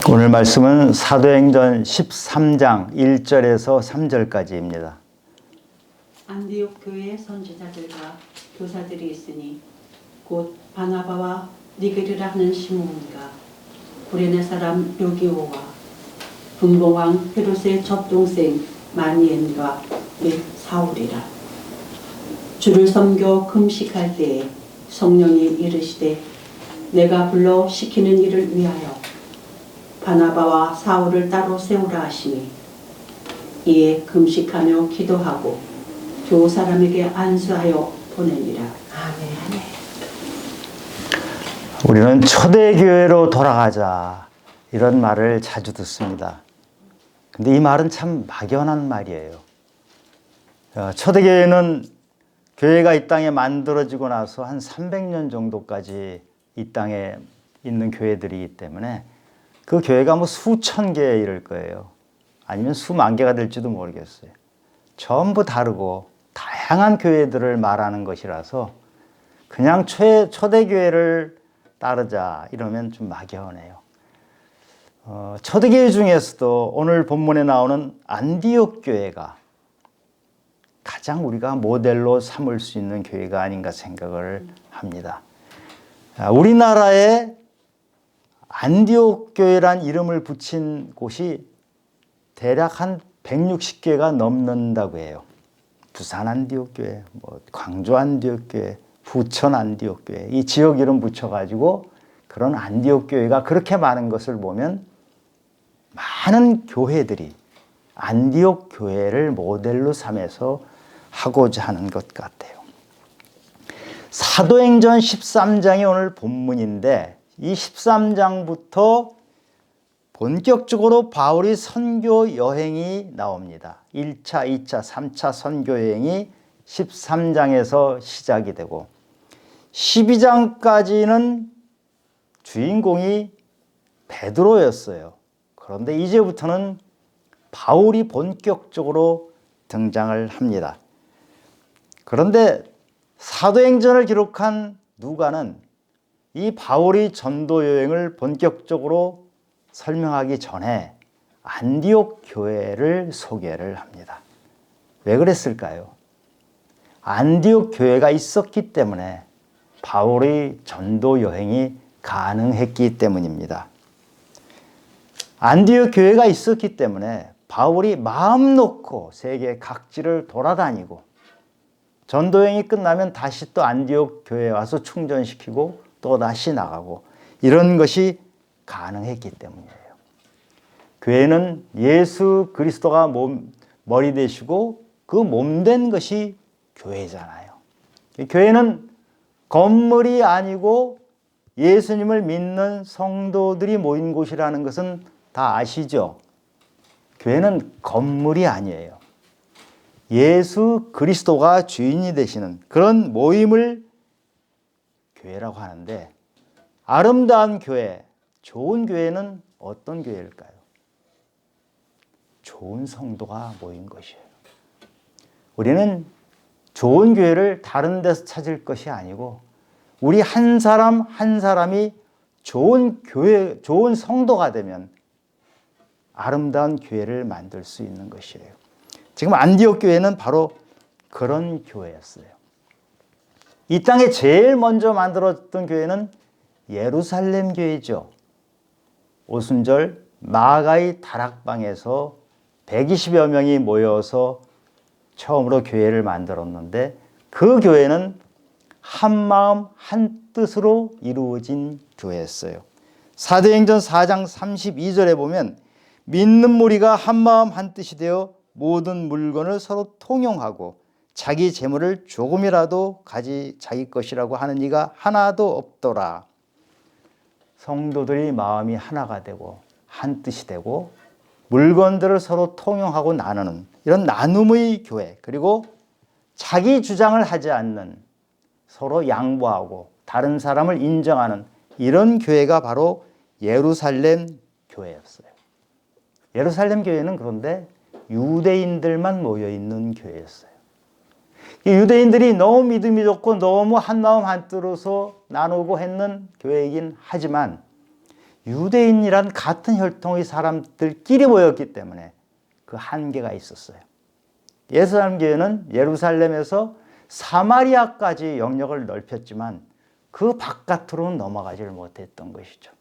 오늘 말씀은 사도행전 13장 1절에서 3절까지입니다. 안디옥 교회의 선지자들과 교사들이 있으니 곧 바나바와 니게르라 하는 시몬과 구레네 사람 요기오와 분봉왕 헤롯의 접동생 마니엔과 및 사울이라. 주를 섬겨 금식할 때에 성령이 이르시되 내가 불러 시키는 일을 위하여 바나바와 사울을 따로 세우라 하시니 이에 금식하며 기도하고 두 사람에게 안수하여 보내니라. 아멘. 우리는 초대교회로 돌아가자 이런 말을 자주 듣습니다. 근데 이 말은 참 막연한 말이에요. 초대교회는 교회가 이 땅에 만들어지고 나서 한 300년 정도까지 이 땅에 있는 교회들이기 때문에 그 교회가 뭐 수천 개에 이를 거예요. 아니면 수만 개가 될지도 모르겠어요. 전부 다르고 다양한 교회들을 말하는 것이라서 그냥 초대교회를 따르자 이러면 좀 막연해요. 초대교회 중에서도 오늘 본문에 나오는 안디옥 교회가 가장 우리가 모델로 삼을 수 있는 교회가 아닌가 생각을 합니다. 우리나라에 안디옥 교회란 이름을 붙인 곳이 대략 한 160개가 넘는다고 해요. 부산 안디옥 교회, 광주 안디옥 교회, 부천 안디옥 교회, 이 지역 이름 붙여가지고 그런 안디옥 교회가 그렇게 많은 것을 보면 많은 교회들이 안디옥 교회를 모델로 삼아서 하고자 하는 것 같아요. 사도행전 13장이 오늘 본문인데 이 13장부터 본격적으로 바울이 선교 여행이 나옵니다. 1차, 2차, 3차 선교 여행이 13장에서 시작이 되고 12장까지는 주인공이 베드로였어요. 그런데 이제부터는 바울이 본격적으로 등장을 합니다. 그런데 사도행전을 기록한 누가는 이 바울이 전도 여행을 본격적으로 설명하기 전에 안디옥 교회를 소개를 합니다. 왜 그랬을까요? 안디옥 교회가 있었기 때문에 바울의 전도 여행이 가능했기 때문입니다. 안디옥 교회가 있었기 때문에 바울이 마음 놓고 세계 각지를 돌아다니고 전도 여행이 끝나면 다시 또 안디옥 교회에 와서 충전시키고 또 다시 나가고 이런 것이 가능했기 때문이에요. 교회는 예수 그리스도가 머리 되시고 그 몸 된 것이 교회잖아요. 교회는 건물이 아니고 예수님을 믿는 성도들이 모인 곳이라는 것은 다 아시죠? 교회는 건물이 아니에요. 예수 그리스도가 주인이 되시는 그런 모임을 교회라고 하는데 아름다운 교회, 좋은 교회는 어떤 교회일까요? 좋은 성도가 모인 것이에요. 우리는 좋은 교회를 다른 데서 찾을 것이 아니고 우리 한 사람 한 사람이 좋은 교회, 좋은 성도가 되면 아름다운 교회를 만들 수 있는 것이에요. 지금 안디옥 교회는 바로 그런 교회였어요. 이 땅에 제일 먼저 만들어졌던 교회는 예루살렘 교회죠. 오순절 마가의 다락방에서 120여 명이 모여서 처음으로 교회를 만들었는데 그 교회는 한마음 한뜻으로 이루어진 교회였어요. 사도행전 4장 32절에 보면 믿는 무리가 한마음 한뜻이 되어 모든 물건을 서로 통용하고 자기 재물을 조금이라도 자기 것이라고 하는 이가 하나도 없더라. 성도들이 마음이 하나가 되고 한 뜻이 되고 물건들을 서로 통용하고 나누는 이런 나눔의 교회, 그리고 자기 주장을 하지 않는 서로 양보하고 다른 사람을 인정하는 이런 교회가 바로 예루살렘 교회였어요. 예루살렘 교회는 그런데 유대인들만 모여있는 교회였어요. 유대인들이 너무 믿음이 좋고 너무 한마음 한뜻으로 나누고 했는 교회이긴 하지만 유대인이란 같은 혈통의 사람들끼리 모였기 때문에 그 한계가 있었어요. 예루살렘 교회는 예루살렘에서 사마리아까지 영역을 넓혔지만 그 바깥으로는 넘어가지를 못했던 것이죠.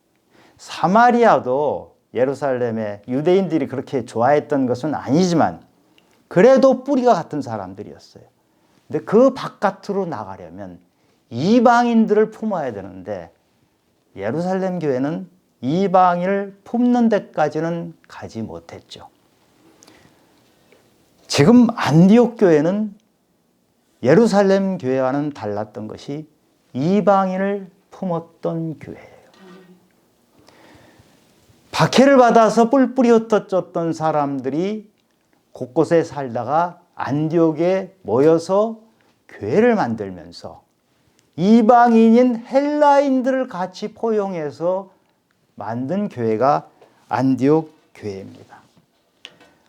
사마리아도 예루살렘에 유대인들이 그렇게 좋아했던 것은 아니지만 그래도 뿌리가 같은 사람들이었어요. 근데 그 바깥으로 나가려면 이방인들을 품어야 되는데 예루살렘 교회는 이방인을 품는 데까지는 가지 못했죠. 지금 안디옥 교회는 예루살렘 교회와는 달랐던 것이 이방인을 품었던 교회예요. 박해를 받아서 뿔뿔이 흩어졌던 사람들이 곳곳에 살다가 안디옥에 모여서 교회를 만들면서 이방인인 헬라인들을 같이 포용해서 만든 교회가 안디옥 교회입니다.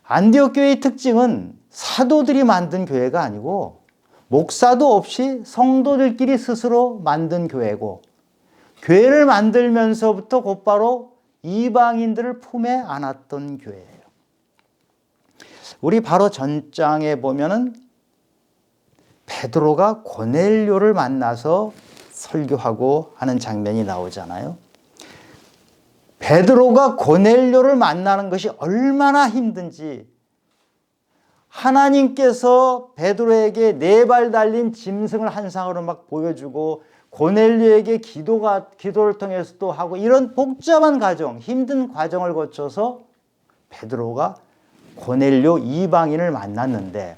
안디옥 교회의 특징은 사도들이 만든 교회가 아니고 목사도 없이 성도들끼리 스스로 만든 교회고 교회를 만들면서부터 곧바로 이방인들을 품에 안았던 교회예요. 우리 바로 전장에 보면은 베드로가 고넬료를 만나서 설교하고 하는 장면이 나오잖아요. 베드로가 고넬료를 만나는 것이 얼마나 힘든지 하나님께서 베드로에게 4발 달린 짐승을 한 쌍으로 막 보여주고 고넬료에게 기도를 통해서도 하고 이런 복잡한 과정, 힘든 과정을 거쳐서 베드로가 고넬료 이방인을 만났는데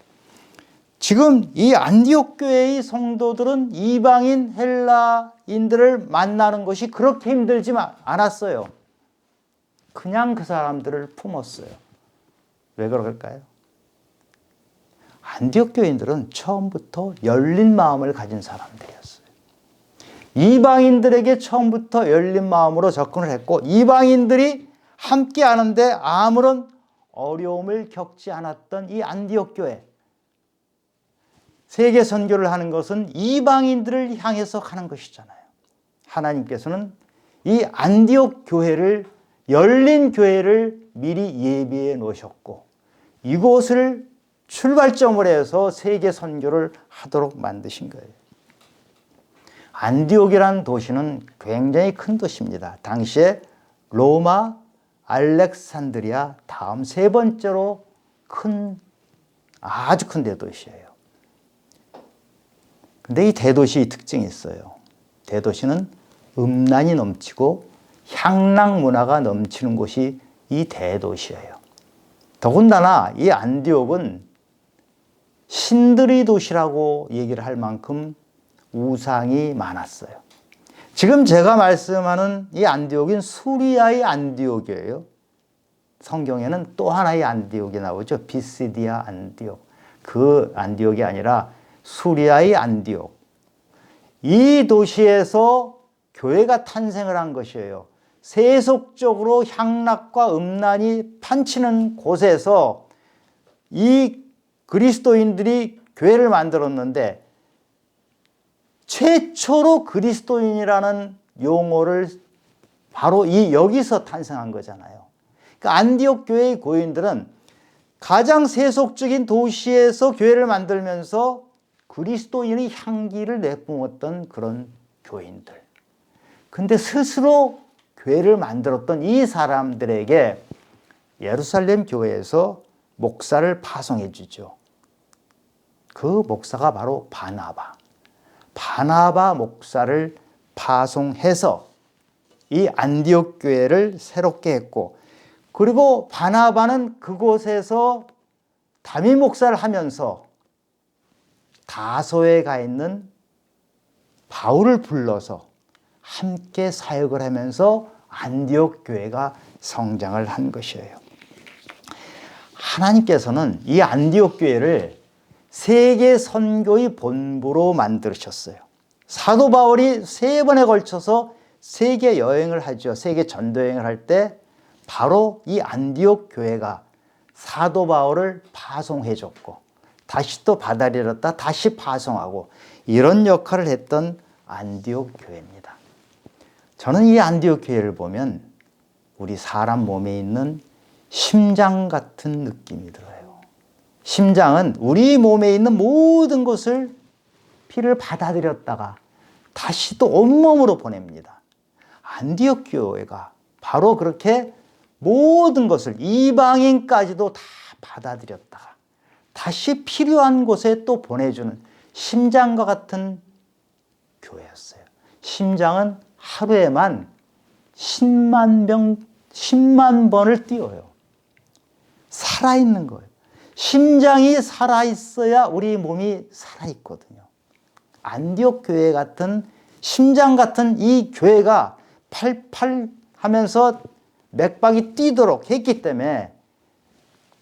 지금 이 안디옥 교회의 성도들은 이방인 헬라인들을 만나는 것이 그렇게 힘들지 않았어요. 그냥 그 사람들을 품었어요. 왜 그럴까요? 안디옥 교인들은 처음부터 열린 마음을 가진 사람들이었어요. 이방인들에게 처음부터 열린 마음으로 접근을 했고 이방인들이 함께 하는데 아무런 어려움을 겪지 않았던 이 안디옥 교회. 세계 선교를 하는 것은 이방인들을 향해서 하는 것이잖아요. 하나님께서는 이 안디옥 교회를 열린 교회를 미리 예비해 놓으셨고 이곳을 출발점으로 해서 세계 선교를 하도록 만드신 거예요. 안디옥이라는 도시는 굉장히 큰 도시입니다. 당시에 로마, 알렉산드리아 다음 3번째로 아주 큰 대도시예요. 근데 이 대도시의 특징이 있어요. 대도시는 음란이 넘치고 향락 문화가 넘치는 곳이 이 대도시예요. 더군다나 이 안디옥은 신들의 도시라고 얘기를 할 만큼 우상이 많았어요. 지금 제가 말씀하는 이 안디옥은 수리아의 안디옥이에요. 성경에는 또 하나의 안디옥이 나오죠. 비시디아 안디옥. 그 안디옥이 아니라 수리아의 안디옥. 이 도시에서 교회가 탄생을 한 것이에요. 세속적으로 향락과 음란이 판치는 곳에서 이 그리스도인들이 교회를 만들었는데 최초로 그리스도인이라는 용어를 바로 여기서 탄생한 거잖아요. 그러니까 안디옥 교회의 교인들은 가장 세속적인 도시에서 교회를 만들면서 그리스도인의 향기를 내뿜었던 그런 교인들. 근데 스스로 교회를 만들었던 이 사람들에게 예루살렘 교회에서 목사를 파송해 주죠. 그 목사가 바로 바나바 목사를 파송해서 이 안디옥 교회를 새롭게 했고 그리고 바나바는 그곳에서 담임 목사를 하면서 다소에 가 있는 바울을 불러서 함께 사역을 하면서 안디옥 교회가 성장을 한 것이에요. 하나님께서는 이 안디옥 교회를 세계 선교의 본부로 만드셨어요. 사도 바울이 3번에 걸쳐서 세계 여행을 하죠. 세계 전도 여행을 할 때 바로 이 안디옥 교회가 사도 바울을 파송해 줬고 다시 또 바다를 잃었다 다시 파송하고 이런 역할을 했던 안디옥 교회입니다. 저는 이 안디옥 교회를 보면 우리 사람 몸에 있는 심장 같은 느낌이 들어요. 심장은 우리 몸에 있는 모든 것을 피를 받아들였다가 다시 또 온몸으로 보냅니다. 안디옥 교회가 바로 그렇게 모든 것을 이방인까지도 다 받아들였다가 다시 필요한 곳에 또 보내주는 심장과 같은 교회였어요. 심장은 하루에만 10만 번을 뛰어요. 살아있는 거예요. 심장이 살아있어야 우리 몸이 살아있거든요. 안디옥 교회 같은 심장 같은 이 교회가 팔팔 하면서 맥박이 뛰도록 했기 때문에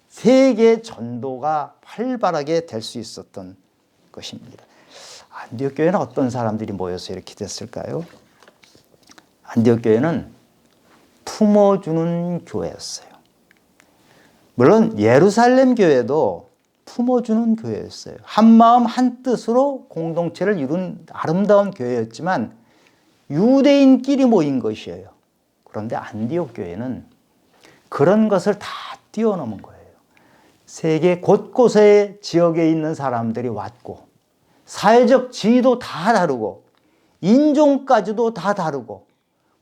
세계 전도가 활발하게 될 수 있었던 것입니다. 안디옥 교회는 어떤 사람들이 모여서 이렇게 됐을까요? 안디옥 교회는 품어주는 교회였어요. 물론 예루살렘 교회도 품어주는 교회였어요. 한마음 한뜻으로 공동체를 이룬 아름다운 교회였지만 유대인끼리 모인 것이에요. 그런데 안디옥 교회는 그런 것을 다 뛰어넘은 거예요. 세계 곳곳의 지역에 있는 사람들이 왔고 사회적 지위도 다 다르고 인종까지도 다 다르고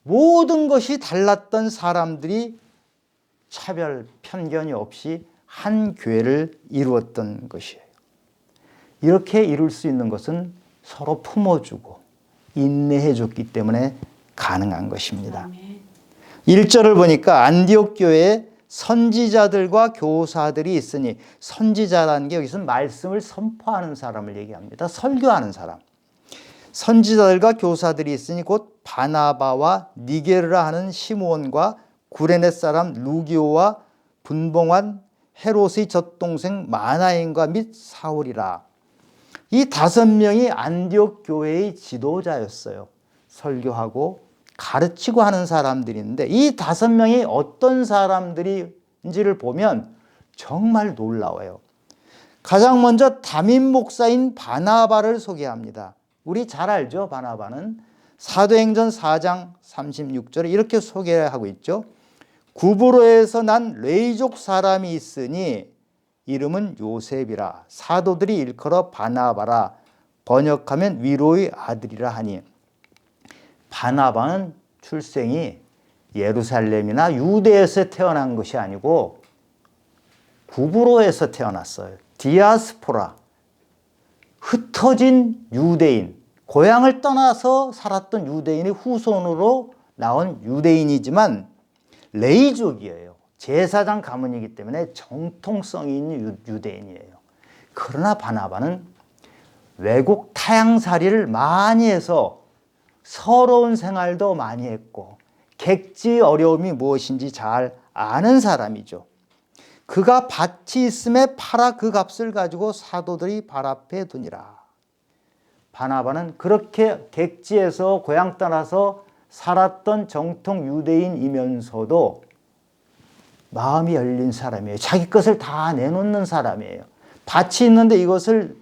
모든 것이 달랐던 사람들이 차별, 편견이 없이 한 교회를 이루었던 것이에요. 이렇게 이룰 수 있는 것은 서로 품어주고 인내해 줬기 때문에 가능한 것입니다. 1절을 보니까 안디옥 교회에 선지자들과 교사들이 있으니, 선지자라는 게 여기서 말씀을 선포하는 사람을 얘기합니다. 설교하는 사람. 선지자들과 교사들이 있으니 곧 바나바와 니게르라 하는 시므온과 구레네 사람 루기오와 분봉한 헤롯의 젖동생 마나엔과 및 사울이라. 이 5명이 안디옥 교회의 지도자였어요. 설교하고 가르치고 하는 사람들인데 이 5명이 어떤 사람들인지를 보면 정말 놀라워요. 가장 먼저 담임 목사인 바나바를 소개합니다. 우리 잘 알죠? 바나바는 사도행전 4장 36절에 이렇게 소개하고 있죠. 구브로에서 난 레이족 사람이 있으니 이름은 요셉이라. 사도들이 일컬어 바나바라. 번역하면 위로의 아들이라 하니. 바나바는 출생이 예루살렘이나 유대에서 태어난 것이 아니고 구브로에서 태어났어요. 디아스포라, 흩어진 유대인, 고향을 떠나서 살았던 유대인의 후손으로 나온 유대인이지만 레이족이에요. 제사장 가문이기 때문에 정통성이 있는 유대인이에요. 그러나 바나바는 외국 타향살이를 많이 해서 서러운 생활도 많이 했고 객지 어려움이 무엇인지 잘 아는 사람이죠. 그가 밭이 있음에 팔아 그 값을 가지고 사도들이 발 앞에 두니라. 바나바는 그렇게 객지에서 고향 떠나서 살았던 정통 유대인이면서도 마음이 열린 사람이에요. 자기 것을 다 내놓는 사람이에요. 밭이 있는데 이것을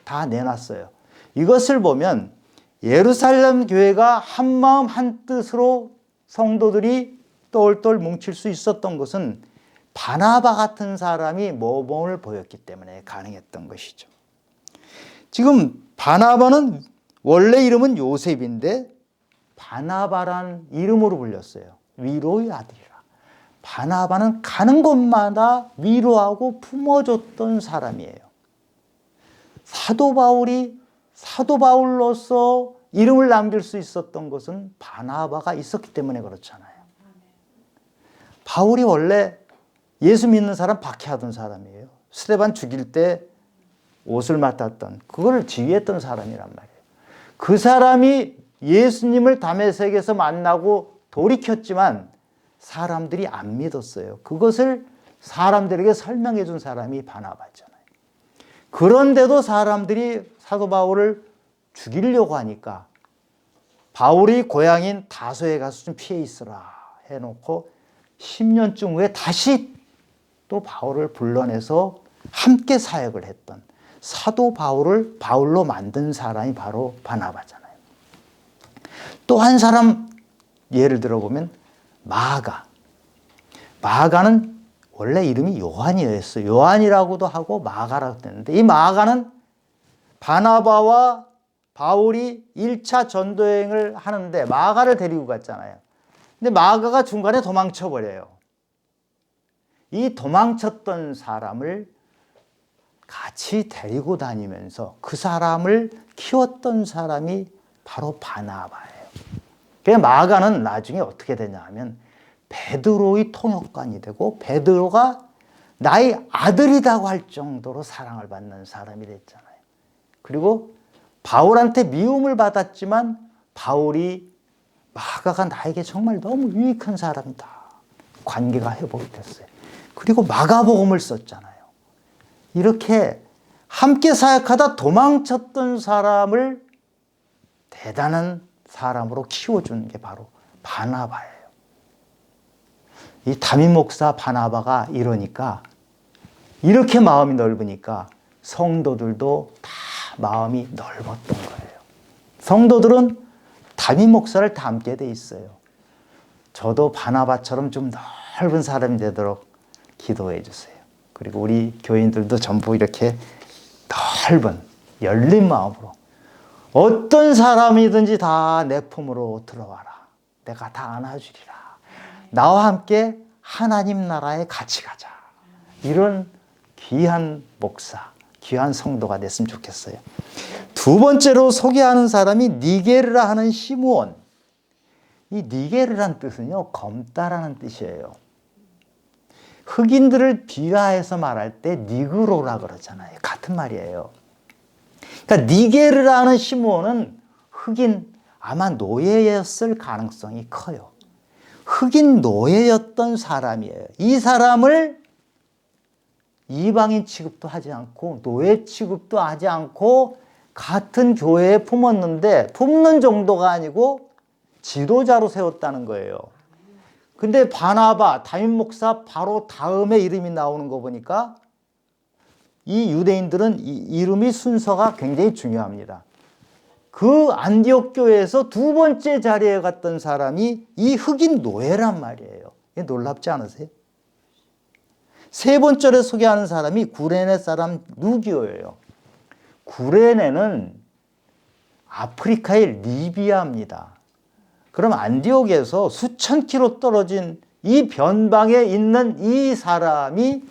다 내놨어요. 이것을 보면 예루살렘 교회가 한마음 한뜻으로 성도들이 똘똘 뭉칠 수 있었던 것은 바나바 같은 사람이 모범을 보였기 때문에 가능했던 것이죠. 지금 바나바는 원래 이름은 요셉인데 바나바란 이름으로 불렸어요. 위로의 아들이라. 바나바는 가는 곳마다 위로하고 품어줬던 사람이에요. 사도 바울로서 이름을 남길 수 있었던 것은 바나바가 있었기 때문에 그렇잖아요. 바울이 원래 예수 믿는 사람 박해하던 사람이에요. 스데반 죽일 때 옷을 맡았던, 그걸 지휘했던 사람이란 말이에요. 그 사람이 예수님을 다메섹에서 만나고 돌이켰지만 사람들이 안 믿었어요. 그것을 사람들에게 설명해 준 사람이 바나바잖아요. 그런데도 사람들이 사도 바울을 죽이려고 하니까 바울이 고향인 다소에 가서 좀 피해 있으라 해놓고 10년쯤 후에 다시 또 바울을 불러내서 함께 사역을 했던 사도 바울을 바울로 만든 사람이 바로 바나바잖아요. 또 한 사람 예를 들어보면 마가. 마가는 원래 이름이 요한이었어요. 요한이라고도 하고 마가라고 했는데 이 마가는 바나바와 바울이 1차 전도여행을 하는데 마가를 데리고 갔잖아요. 근데 마가가 중간에 도망쳐 버려요. 이 도망쳤던 사람을 같이 데리고 다니면서 그 사람을 키웠던 사람이 바로 바나바예요. 그래서 마가는 나중에 어떻게 되냐 하면 베드로의 통역관이 되고 베드로가 나의 아들이라고 할 정도로 사랑을 받는 사람이 됐잖아요. 그리고 바울한테 미움을 받았지만 바울이 마가가 나에게 정말 너무 유익한 사람이다. 관계가 회복이 됐어요. 그리고 마가복음을 썼잖아요. 이렇게 함께 사역하다 도망쳤던 사람을 대단한 사람으로 키워준 게 바로 바나바예요. 이 담임 목사 바나바가 이러니까 이렇게 마음이 넓으니까 성도들도 다 마음이 넓었던 거예요. 성도들은 담임 목사를 닮게 돼 있어요. 저도 바나바처럼 좀 넓은 사람이 되도록 기도해 주세요. 그리고 우리 교인들도 전부 이렇게 넓은 열린 마음으로 어떤 사람이든지 다 내 품으로 들어와라. 내가 다 안아주리라. 나와 함께 하나님 나라에 같이 가자. 이런 귀한 목사, 귀한 성도가 됐으면 좋겠어요. 두 번째로 소개하는 사람이 니게르라 하는 시므온. 이 니게르란 뜻은요, 검다라는 뜻이에요. 흑인들을 비하해서 말할 때 니그로라 그러잖아요. 같은 말이에요. 그러니까 니게르라는 시므온은 흑인, 아마 노예였을 가능성이 커요. 흑인 노예였던 사람이에요. 이 사람을 이방인 취급도 하지 않고 노예 취급도 하지 않고 같은 교회에 품었는데 품는 정도가 아니고 지도자로 세웠다는 거예요. 근데 바나바, 담임 목사 바로 다음에 이름이 나오는 거 보니까 이 유대인들은 이 이름이 순서가 굉장히 중요합니다. 그 안디옥 교회에서 두 번째 자리에 갔던 사람이 이 흑인 노예란 말이에요. 이게 놀랍지 않으세요? 세 번째로 소개하는 사람이 구레네 사람 루기오예요. 구레네는 아프리카의 리비아입니다. 그럼 안디옥에서 수천 킬로 떨어진 이 변방에 있는 이 사람이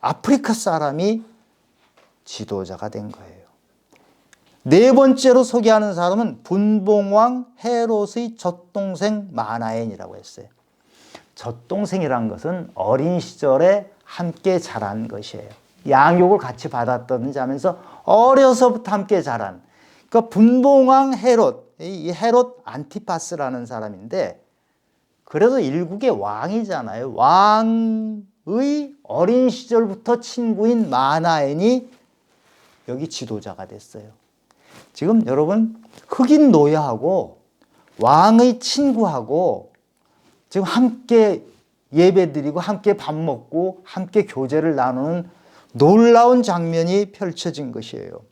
아프리카 사람이 지도자가 된 거예요. 네 번째로 소개하는 사람은 분봉왕 헤롯의 젖동생 마나엔이라고 했어요. 젖동생이란 것은 어린 시절에 함께 자란 것이에요. 양육을 같이 받았다든지 하면서 어려서부터 함께 자란. 그러니까 분봉왕 헤롯, 이 헤롯 안티파스라는 사람인데 그래도 일국의 왕이잖아요. 왕의 어린 시절부터 친구인 마나엔이 여기 지도자가 됐어요. 지금 여러분 흑인 노예하고 왕의 친구하고 지금 함께 예배드리고 함께 밥 먹고 함께 교제를 나누는 놀라운 장면이 펼쳐진 것이에요.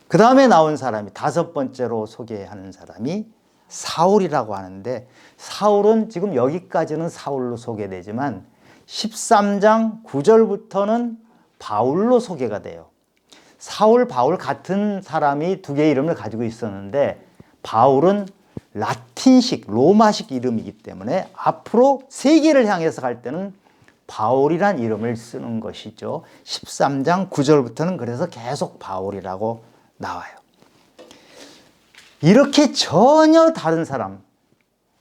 그 다음에 나온 사람이 다섯 번째로 소개하는 사람이 사울이라고 하는데 사울은 지금 여기까지는 사울로 소개되지만 13장 9절부터는 바울로 소개가 돼요. 사울, 바울 같은 사람이 두 개의 이름을 가지고 있었는데 바울은 라틴식, 로마식 이름이기 때문에 앞으로 세계를 향해서 갈 때는 바울이란 이름을 쓰는 것이죠. 13장 9절부터는 그래서 계속 바울이라고 나와요. 이렇게 전혀 다른 사람,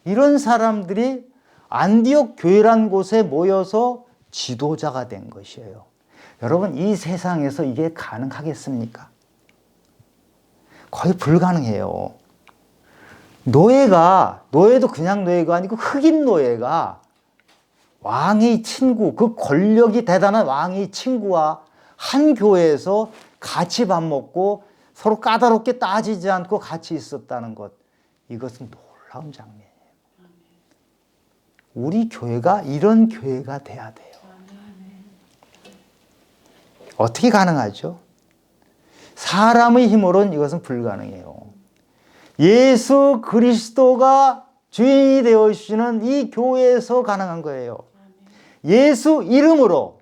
이런 사람들이 안디옥 교회란 곳에 모여서 지도자가 된 것이에요. 여러분, 이 세상에서 이게 가능하겠습니까? 거의 불가능해요. 노예도 그냥 노예가 아니고 흑인 노예가 왕의 친구, 그 권력이 대단한 왕의 친구와 한 교회에서 같이 밥 먹고 서로 까다롭게 따지지 않고 같이 있었다는 것. 이것은 놀라운 장면이에요. 우리 교회가 이런 교회가 돼야 돼요. 어떻게 가능하죠? 사람의 힘으로는 이것은 불가능해요. 예수 그리스도가 주인이 되어주시는 이 교회에서 가능한 거예요. 예수 이름으로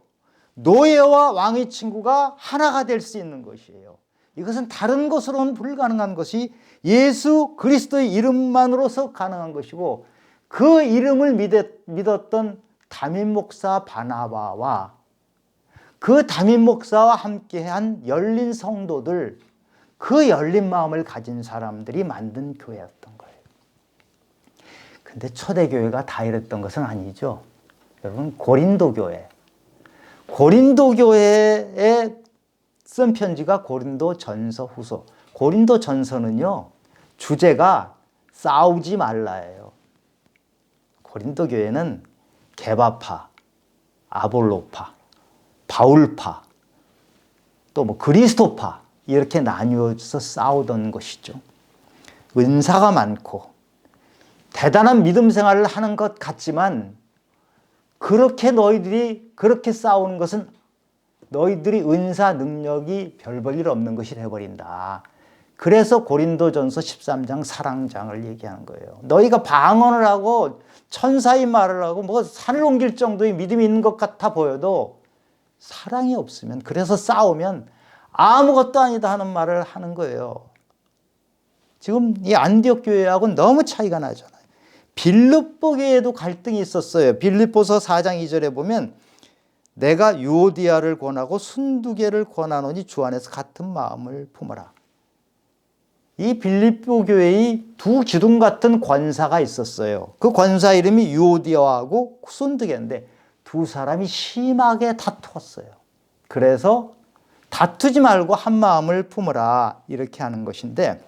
노예와 왕의 친구가 하나가 될 수 있는 것이에요. 이것은 다른 것으로는 불가능한 것이 예수 그리스도의 이름만으로서 가능한 것이고, 그 이름을 믿었던 담임 목사 바나바와 그 담임 목사와 함께한 열린 성도들, 그 열린 마음을 가진 사람들이 만든 교회였던 거예요. 근데 초대교회가 다 이랬던 것은 아니죠. 여러분, 고린도 교회에 쓴 편지가 고린도 전서 후서. 고린도 전서는요, 주제가 싸우지 말라예요. 고린도 교회는 게바파, 아볼로파, 바울파, 또 뭐 그리스도파, 이렇게 나뉘어서 싸우던 것이죠. 은사가 많고 대단한 믿음 생활을 하는 것 같지만, 그렇게 너희들이 그렇게 싸우는 것은 너희들이 은사 능력이 별 볼 일 없는 것이 되어버린다. 그래서 고린도전서 13장 사랑장을 얘기하는 거예요. 너희가 방언을 하고 천사의 말을 하고 뭐 산을 옮길 정도의 믿음이 있는 것 같아 보여도 사랑이 없으면, 그래서 싸우면 아무것도 아니다 하는 말을 하는 거예요. 지금 이 안디옥 교회하고는 너무 차이가 나잖아요. 빌립보 교회에도 갈등이 있었어요. 빌립보서 4장 2절에 보면 내가 유오디아를 권하고 순두개를 권하노니 주 안에서 같은 마음을 품어라. 이 빌립보 교회의 두 기둥 같은 권사가 있었어요. 그 권사 이름이 유오디아하고 순두개인데 두 사람이 심하게 다투었어요. 그래서 다투지 말고 한 마음을 품으라, 이렇게 하는 것인데,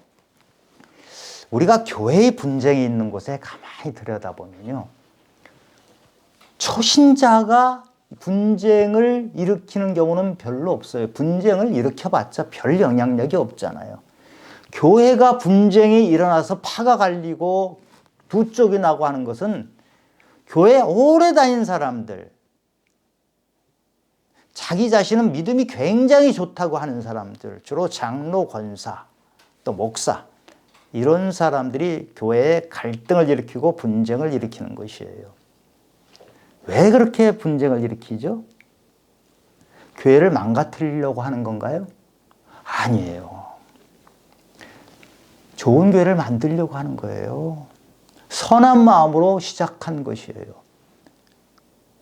우리가 교회의 분쟁이 있는 곳에 가만히 들여다보면요, 초신자가 분쟁을 일으키는 경우는 별로 없어요. 분쟁을 일으켜봤자 별 영향력이 없잖아요. 교회가 분쟁이 일어나서 파가 갈리고 두 쪽이 나고 하는 것은 교회에 오래 다닌 사람들, 자기 자신은 믿음이 굉장히 좋다고 하는 사람들, 주로 장로, 권사, 또 목사, 이런 사람들이 교회에 갈등을 일으키고 분쟁을 일으키는 것이에요. 왜 그렇게 분쟁을 일으키죠? 교회를 망가뜨리려고 하는 건가요? 아니에요. 좋은 교회를 만들려고 하는 거예요. 선한 마음으로 시작한 것이에요.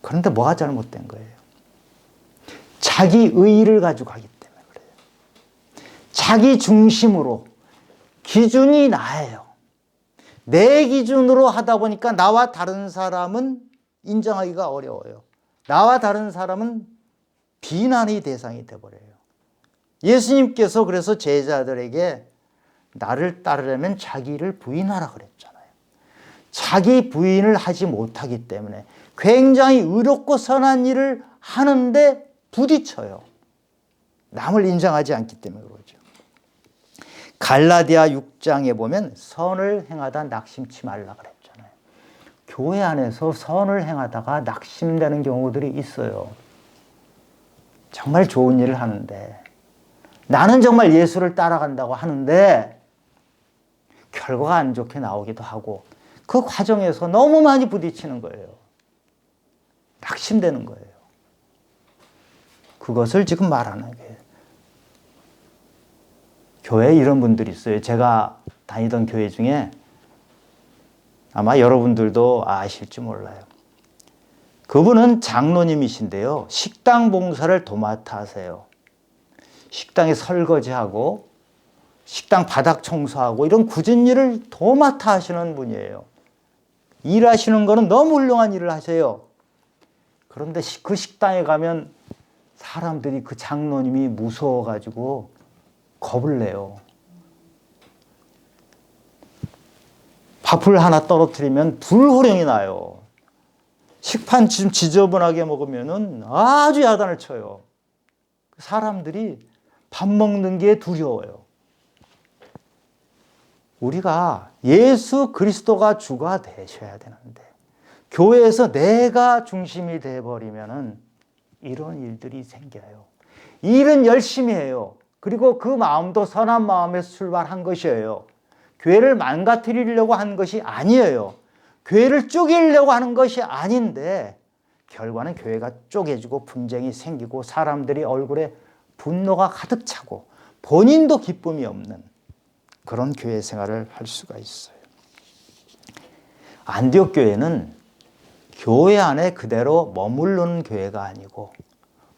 그런데 뭐가 잘못된 거예요? 자기 의의를 가지고 하기 때문에 그래요. 자기 중심으로, 기준이 나예요. 내 기준으로 하다 보니까 나와 다른 사람은 인정하기가 어려워요. 나와 다른 사람은 비난의 대상이 되어버려요. 예수님께서 그래서 제자들에게 나를 따르려면 자기를 부인하라 그랬잖아요. 자기 부인을 하지 못하기 때문에 굉장히 의롭고 선한 일을 하는데 부딪혀요. 남을 인정하지 않기 때문에 그러죠. 갈라디아 6장에 보면 선을 행하다 낙심치 말라 그랬잖아요. 교회 안에서 선을 행하다가 낙심되는 경우들이 있어요. 정말 좋은 일을 하는데, 나는 정말 예수를 따라간다고 하는데 결과가 안 좋게 나오기도 하고, 그 과정에서 너무 많이 부딪히는 거예요. 낙심되는 거예요. 그것을 지금 말하는 거예요. 교회에 이런 분들이 있어요. 제가 다니던 교회 중에 아마 여러분들도 아실지 몰라요. 그분은 장로님이신데요, 식당 봉사를 도맡아 하세요. 식당에 설거지하고 식당 바닥 청소하고 이런 굳은 일을 도맡아 하시는 분이에요. 일하시는 거는 너무 훌륭한 일을 하세요. 그런데 그 식당에 가면 사람들이 그 장로님이 무서워가지고 겁을 내요. 밥을 하나 떨어뜨리면 불호령이 나요. 식판 좀 지저분하게 먹으면 아주 야단을 쳐요. 사람들이 밥 먹는 게 두려워요. 우리가 예수 그리스도가 주가 되셔야 되는데, 교회에서 내가 중심이 되어버리면 이런 일들이 생겨요. 일은 열심히 해요. 그리고 그 마음도 선한 마음에서 출발한 것이에요. 교회를 망가뜨리려고 한 것이 아니에요. 교회를 쪼개려고 하는 것이 아닌데 결과는 교회가 쪼개지고 분쟁이 생기고 사람들이 얼굴에 분노가 가득 차고 본인도 기쁨이 없는 그런 교회 생활을 할 수가 있어요. 안디옥 교회는 교회 안에 그대로 머무르는 교회가 아니고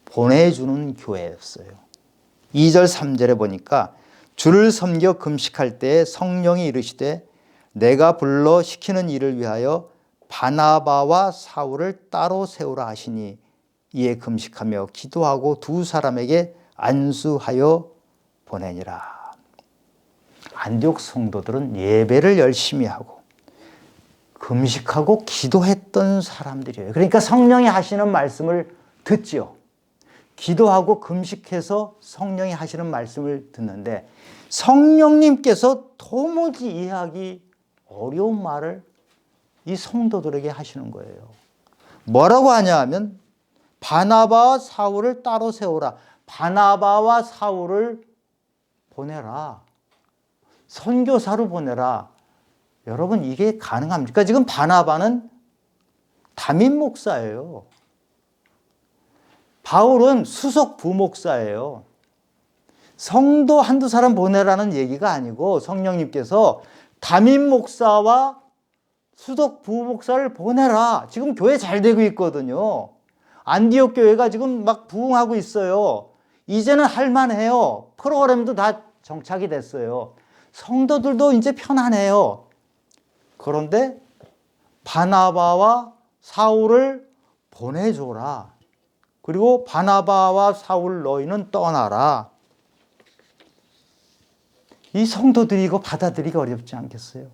보내주는 교회였어요. 2절 3절에 보니까 주를 섬겨 금식할 때에 성령이 이르시되 내가 불러 시키는 일을 위하여 바나바와 사울을 따로 세우라 하시니 이에 금식하며 기도하고 두 사람에게 안수하여 보내니라. 안디옥 성도들은 예배를 열심히 하고 금식하고 기도했던 사람들이에요. 그러니까 성령이 하시는 말씀을 듣지요. 기도하고 금식해서 성령이 하시는 말씀을 듣는데 성령님께서 도무지 이해하기 어려운 말을 이 성도들에게 하시는 거예요. 뭐라고 하냐 하면 바나바와 사울을 따로 세우라. 바나바와 사울을 보내라. 선교사로 보내라. 여러분 이게 가능합니까? 지금 바나바는 담임 목사예요. 바울은 수석 부목사예요. 성도 한두 사람 보내라는 얘기가 아니고 성령님께서 담임 목사와 수석 부목사를 보내라. 지금 교회 잘 되고 있거든요. 안디옥 교회가 지금 막 부흥하고 있어요. 이제는 할만해요. 프로그램도 다 정착이 됐어요. 성도들도 이제 편안해요. 그런데 바나바와 사울을 보내줘라. 그리고 바나바와 사울 너희는 떠나라. 이 성도들이 이거 받아들이기 어렵지 않겠어요?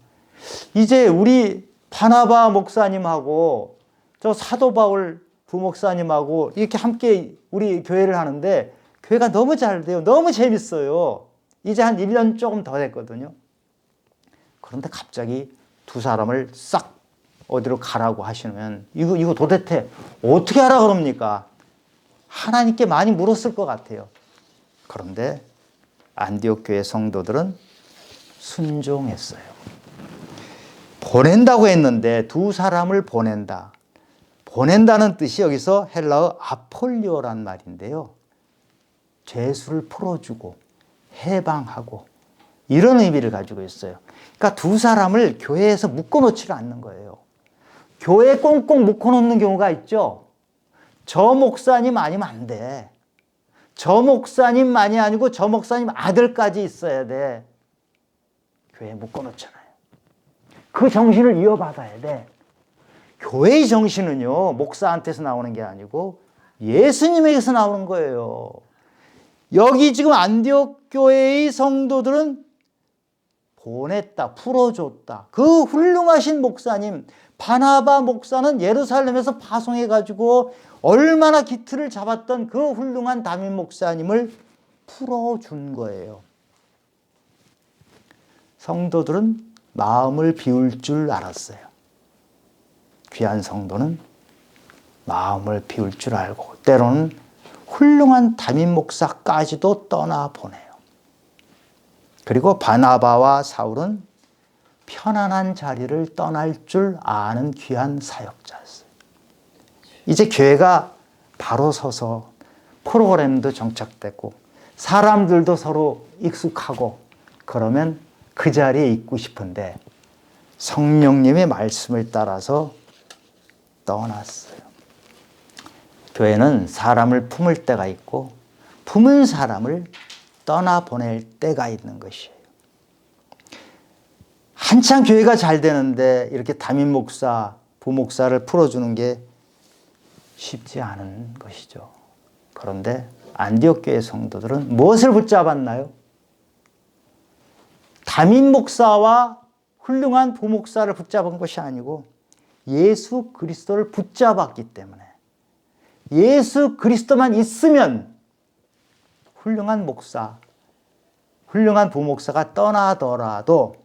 이제 우리 바나바 목사님하고 저 사도 바울 부목사님하고 이렇게 함께 우리 교회를 하는데 교회가 너무 잘 돼요. 너무 재밌어요. 이제 한 1년 조금 더 됐거든요. 그런데 갑자기 두 사람을 싹 어디로 가라고 하시면 이거 도대체 어떻게 하라 그럽니까? 하나님께 많이 물었을 것 같아요. 그런데 안디옥 교회 성도들은 순종했어요. 보낸다고 했는데 두 사람을 보낸다. 보낸다는 뜻이 여기서 헬라어 아폴리오란 말인데요. 죄수를 풀어주고 해방하고 이런 의미를 가지고 있어요. 그러니까 두 사람을 교회에서 묶어놓지를 않는 거예요. 교회에 꽁꽁 묶어놓는 경우가 있죠. 저 목사님 아니면 안 돼. 저 목사님만이 아니고 저 목사님 아들까지 있어야 돼. 교회에 묶어놓잖아요. 그 정신을 이어받아야 돼. 교회의 정신은요, 목사한테서 나오는 게 아니고 예수님에게서 나오는 거예요. 여기 지금 안디옥 교회의 성도들은 보냈다, 풀어줬다. 그 훌륭하신 목사님, 바나바 목사는 예루살렘에서 파송해가지고 얼마나 기틀을 잡았던 그 훌륭한 담임 목사님을 풀어준 거예요. 성도들은 마음을 비울 줄 알았어요. 귀한 성도는 마음을 비울 줄 알고 때로는 훌륭한 담임 목사까지도 떠나보내요. 그리고 바나바와 사울은 편안한 자리를 떠날 줄 아는 귀한 사역자였어요. 이제 교회가 바로 서서 프로그램도 정착되고 사람들도 서로 익숙하고 그러면 그 자리에 있고 싶은데 성령님의 말씀을 따라서 떠났어요. 교회는 사람을 품을 때가 있고 품은 사람을 떠나보낼 때가 있는 것이에요. 한참 교회가 잘 되는데 이렇게 담임 목사, 부목사를 풀어주는 게 쉽지 않은 것이죠. 그런데 안디옥 교회 성도들은 무엇을 붙잡았나요? 담임 목사와 훌륭한 부목사를 붙잡은 것이 아니고 예수 그리스도를 붙잡았기 때문에 예수 그리스도만 있으면 훌륭한 목사, 훌륭한 부목사가 떠나더라도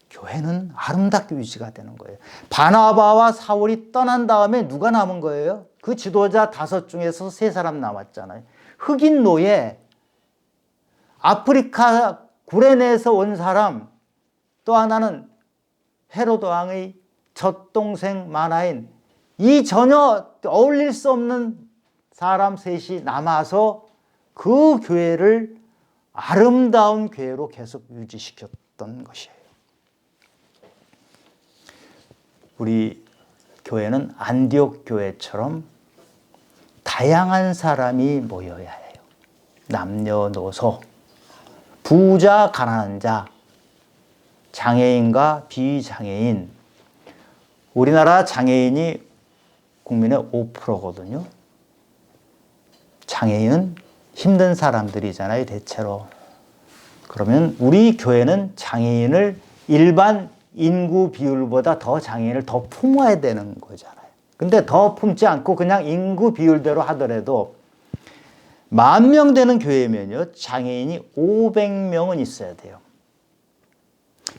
교회는 아름답게 유지가 되는 거예요. 바나바와 사울이 떠난 다음에 누가 남은 거예요? 그 지도자 5 중에서 3사람 남았잖아요. 흑인 노예, 아프리카 구레네에서 온 사람, 또 하나는 헤로드 왕의 젖동생 마나인 이 전혀 어울릴 수 없는 사람 셋이 남아서 그 교회를 아름다운 교회로 계속 유지시켰던 것이에요. 우리 교회는 안디옥 교회처럼 다양한 사람이 모여야 해요. 남녀노소, 부자, 가난한 자, 장애인과 비장애인. 우리나라 장애인이 국민의 5%거든요. 장애인은 힘든 사람들이잖아요, 대체로. 그러면 우리 교회는 장애인을 일반 인구 비율보다 더 장애인을 더 품어야 되는 거잖아요. 근데 더 품지 않고 그냥 인구 비율대로 하더라도 10,000명 되는 교회면요, 장애인이 500명은 있어야 돼요.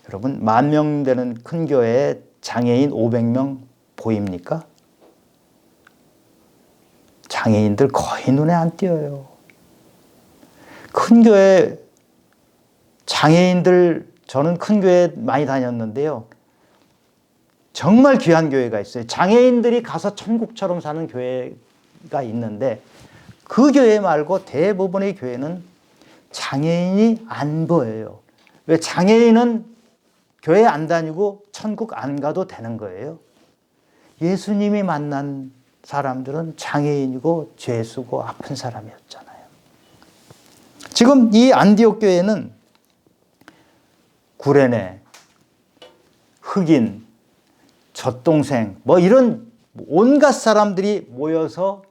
여러분, 10,000명 되는 큰 교회에 장애인 500명 보입니까? 장애인들 거의 눈에 안 띄어요. 큰 교회 장애인들, 저는 큰 교회 많이 다녔는데요. 정말 귀한 교회가 있어요. 장애인들이 가서 천국처럼 사는 교회가 있는데 그 교회 말고 대부분의 교회는 장애인이 안 보여요. 왜? 장애인은 교회 안 다니고 천국 안 가도 되는 거예요. 예수님이 만난 사람들은 장애인이고 죄수고 아픈 사람이었잖아요. 지금 이 안디옥 교회는 구레네, 흑인, 젖동생 뭐 이런 온갖 사람들이 모여서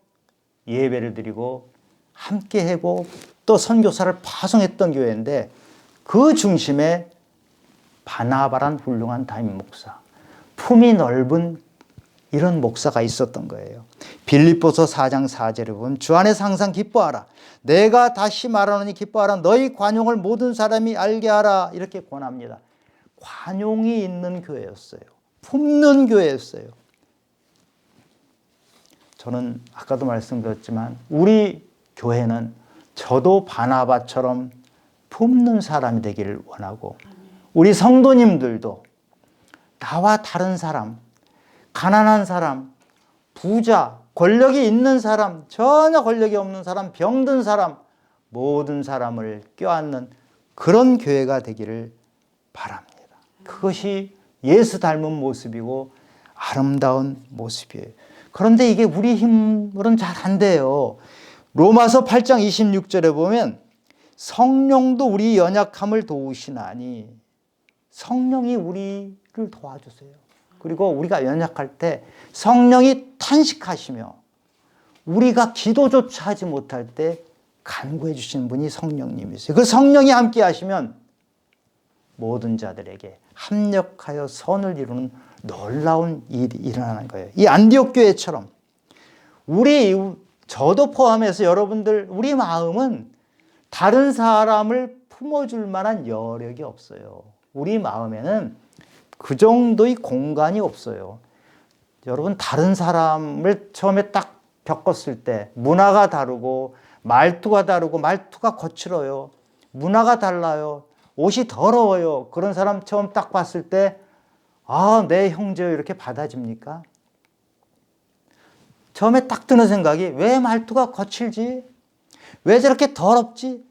예배를 드리고 함께 하고 또 선교사를 파송했던 교회인데 그 중심에 바나바란 훌륭한 담임 목사, 품이 넓은 이런 목사가 있었던 거예요. 빌립보서 4장 4절에 보면 주 안에서 항상 기뻐하라. 내가 다시 말하노니 기뻐하라. 너희 관용을 모든 사람이 알게 하라. 이렇게 권합니다. 관용이 있는 교회였어요. 품는 교회였어요. 저는 아까도 말씀드렸지만 우리 교회는 저도 바나바처럼 품는 사람이 되기를 원하고 우리 성도님들도 나와 다른 사람, 가난한 사람, 부자, 권력이 있는 사람, 전혀 권력이 없는 사람, 병든 사람, 모든 사람을 껴안는 그런 교회가 되기를 바랍니다. 그것이 예수 닮은 모습이고 아름다운 모습이에요. 그런데 이게 우리 힘으로는 잘 안 돼요. 로마서 8장 26절에 보면 성령도 우리 연약함을 도우시나니 성령이 우리를 도와주세요. 그리고 우리가 연약할 때 성령이 탄식하시며 우리가 기도조차 하지 못할 때 간구해 주시는 분이 성령님이세요. 그 성령이 함께 하시면 모든 자들에게 합력하여 선을 이루는 놀라운 일이 일어나는 거예요. 이 안디옥 교회처럼 저도 포함해서 여러분들 우리 마음은 다른 사람을 품어줄 만한 여력이 없어요. 우리 마음에는 그 정도의 공간이 없어요. 여러분 다른 사람을 처음에 딱 겪었을 때 문화가 다르고 말투가 다르고 말투가 거칠어요. 문화가 달라요. 옷이 더러워요. 그런 사람 처음 딱 봤을 때 아, 내 형제요 이렇게 받아집니까? 처음에 딱 드는 생각이 왜 말투가 거칠지? 왜 저렇게 더럽지?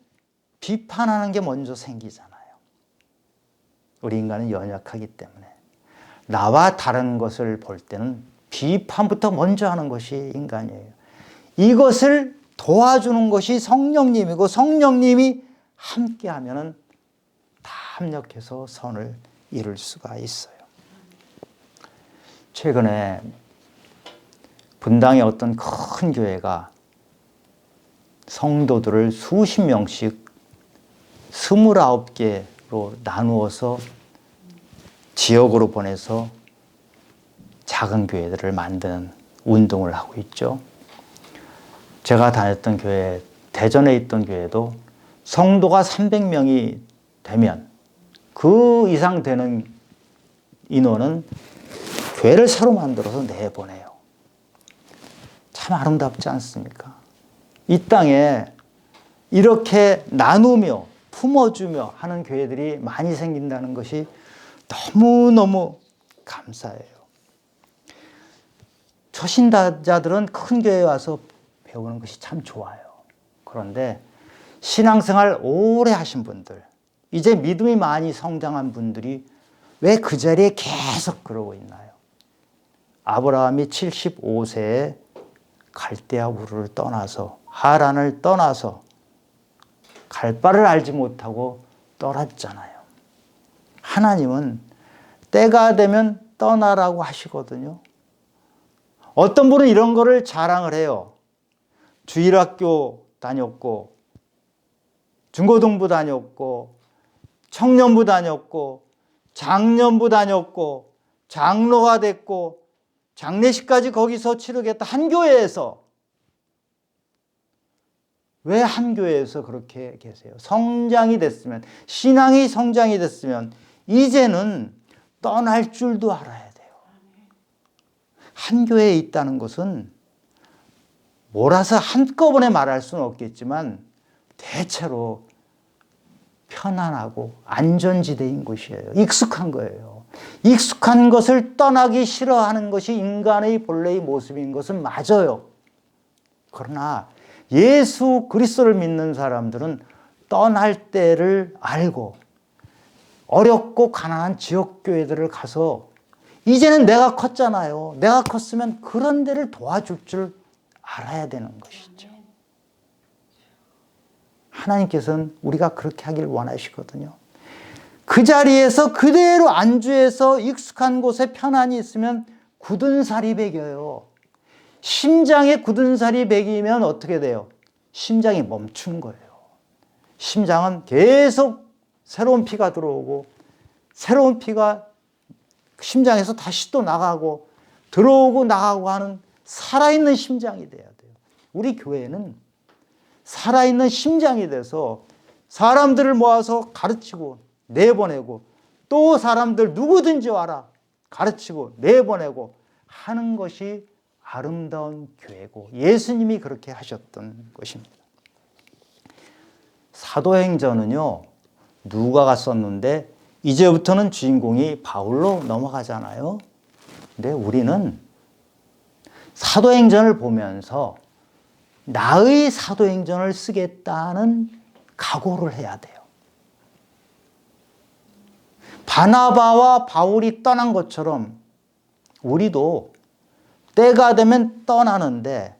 비판하는 게 먼저 생기잖아요. 우리 인간은 연약하기 때문에 나와 다른 것을 볼 때는 비판부터 먼저 하는 것이 인간이에요. 이것을 도와주는 것이 성령님이고 성령님이 함께하면 다 합력해서 선을 이룰 수가 있어요. 최근에 분당의 어떤 큰 교회가 성도들을 수십 명씩 29개로 나누어서 지역으로 보내서 작은 교회들을 만드는 운동을 하고 있죠. 제가 다녔던 교회, 대전에 있던 교회도 성도가 300명이 되면 그 이상 되는 인원은 교회를 새로 만들어서 내보내요. 참 아름답지 않습니까? 이 땅에 이렇게 나누며 품어주며 하는 교회들이 많이 생긴다는 것이 너무너무 감사해요. 초신자들은 큰 교회에 와서 배우는 것이 참 좋아요. 그런데 신앙생활 오래 하신 분들, 이제 믿음이 많이 성장한 분들이 왜 그 자리에 계속 그러고 있나요? 아브라함이 75세에 갈대아 우르를 떠나서 하란을 떠나서 갈 바를 알지 못하고 떠났잖아요. 하나님은 때가 되면 떠나라고 하시거든요. 어떤 분은 이런 거를 자랑을 해요. 주일학교 다녔고 중고등부 다녔고 청년부 다녔고 장년부 다녔고 장로가 됐고 장례식까지 거기서 치르겠다. 한 교회에서. 왜 한 교회에서 그렇게 계세요? 성장이 됐으면, 신앙이 성장이 됐으면 이제는 떠날 줄도 알아야 돼요. 한 교회에 있다는 것은 몰아서 한꺼번에 말할 수는 없겠지만 대체로 편안하고 안전지대인 곳이에요. 익숙한 거예요. 익숙한 것을 떠나기 싫어하는 것이 인간의 본래의 모습인 것은 맞아요. 그러나 예수 그리스도를 믿는 사람들은 떠날 때를 알고 어렵고 가난한 지역교회들을 가서 이제는 내가 컸잖아요. 내가 컸으면 그런 데를 도와줄 줄 알아야 되는 것이죠. 하나님께서는 우리가 그렇게 하길 원하시거든요. 그 자리에서 그대로 안주해서 익숙한 곳에 편안히 있으면 굳은 살이 배겨요. 심장에 굳은 살이 배기면 어떻게 돼요? 심장이 멈춘 거예요. 심장은 계속 새로운 피가 들어오고 새로운 피가 심장에서 다시 또 나가고 들어오고 나가고 하는 살아있는 심장이 돼야 돼요. 우리 교회는 살아있는 심장이 돼서 사람들을 모아서 가르치고 내보내고 또 사람들 누구든지 와라 가르치고 내보내고 하는 것이 아름다운 교회고 예수님이 그렇게 하셨던 것입니다. 사도행전은요, 누가가 썼는데 이제부터는 주인공이 바울로 넘어가잖아요. 근데 우리는 사도행전을 보면서 나의 사도행전을 쓰겠다는 각오를 해야 돼요. 바나바와 바울이 떠난 것처럼 우리도 때가 되면 떠나는데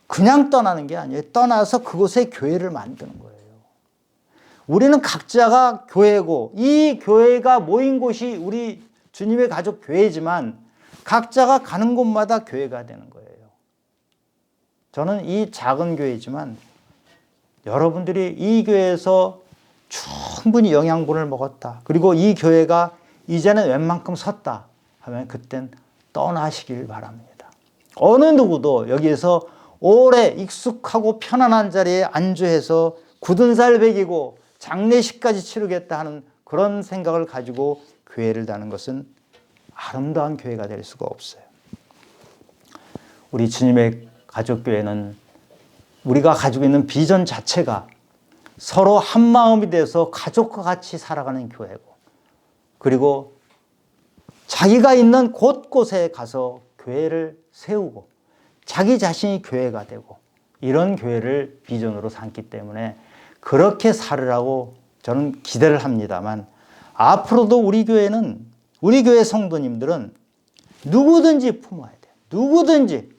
그냥 떠나는 게 아니에요. 떠나서 그곳에 교회를 만드는 거예요. 우리는 각자가 교회고 이 교회가 모인 곳이 우리 주님의 가족 교회지만 각자가 가는 곳마다 교회가 되는 거예요. 저는 이 작은 교회지만 여러분들이 이 교회에서 충분히 영양분을 먹었다. 그리고 이 교회가 이제는 웬만큼 섰다 하면 그땐 떠나시길 바랍니다. 어느 누구도 여기에서 오래 익숙하고 편안한 자리에 안주해서 굳은 살 배기고 장례식까지 치르겠다 하는 그런 생각을 가지고 교회를 다는 것은 아름다운 교회가 될 수가 없어요. 우리 주님의 가족교회는 우리가 가지고 있는 비전 자체가 서로 한 마음이 돼서 가족과 같이 살아가는 교회고 그리고 자기가 있는 곳곳에 가서 교회를 세우고 자기 자신이 교회가 되고 이런 교회를 비전으로 삼기 때문에 그렇게 살으라고 저는 기대를 합니다만 앞으로도 우리 교회는 우리 교회 성도님들은 누구든지 품어야 돼요. 누구든지.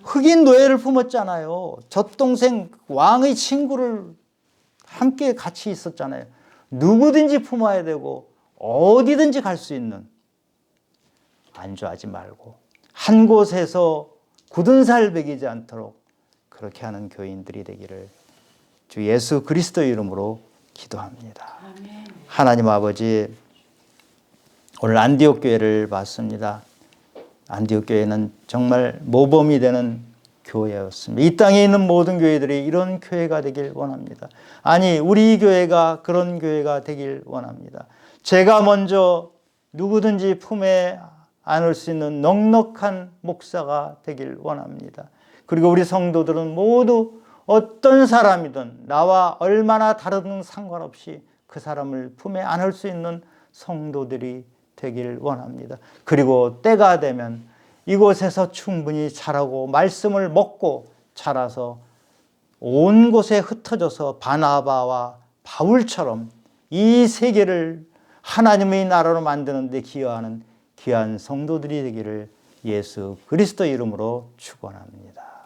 흑인 노예를 품었잖아요. 젖동생 왕의 친구를 함께 같이 있었잖아요. 누구든지 품어야 되고 어디든지 갈 수 있는 안주하지 말고 한 곳에서 굳은 살 배기지 않도록 그렇게 하는 교인들이 되기를 주 예수 그리스도의 이름으로 기도합니다. 아멘. 하나님 아버지, 오늘 안디옥 교회를 봤습니다. 안디옥 교회는 정말 모범이 되는 교회였습니다. 이 땅에 있는 모든 교회들이 이런 교회가 되길 원합니다. 아니, 우리 교회가 그런 교회가 되길 원합니다. 제가 먼저 누구든지 품에 안을 수 있는 넉넉한 목사가 되길 원합니다. 그리고 우리 성도들은 모두 어떤 사람이든 나와 얼마나 다르든 상관없이 그 사람을 품에 안을 수 있는 성도들이 되길 원합니다. 그리고 때가 되면 이곳에서 충분히 자라고 말씀을 먹고 자라서 온 곳에 흩어져서 바나바와 바울처럼 이 세계를 하나님의 나라로 만드는 데 기여하는 귀한 성도들이 되기를 예수 그리스도 이름으로 축원합니다.